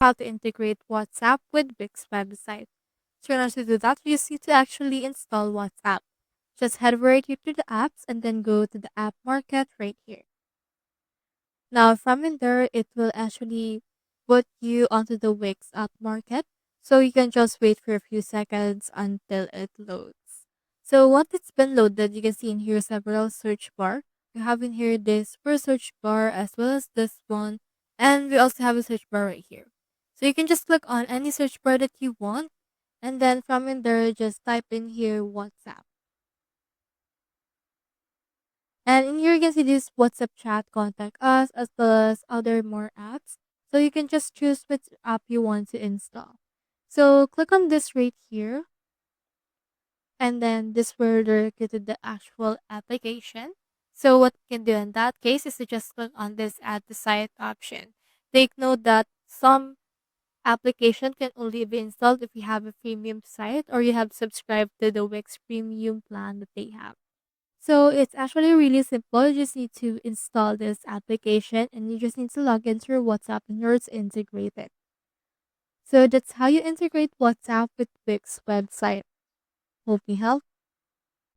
how to integrate WhatsApp with Wix website. So in order to do that, you just need to actually install WhatsApp. Just head right here to the apps and then go to the app market right here. Now from in there, it will actually put you onto the Wix App Market. So you can just wait for a few seconds until it loads. So once it's been loaded, you can see in here several search bar. We have in here this first search bar as well as this one. And we also have a search bar right here. So you can just click on any search bar that you want. And then from in there, just type in here WhatsApp. And in here, you can see this WhatsApp chat, contact us, as well as other more apps. So you can just choose which app you want to install. So click on this right here, and then this will direct you to the actual application. So what you can do in that case is to just click on this add to site option. Take note that some application can only be installed if you have a premium site or you have subscribed to the Wix premium plan that they have. So it's actually really simple. You just need to install this application and you just need to log into your WhatsApp in order to integrate it. So that's how you integrate WhatsApp with Wix website. Hope you helped.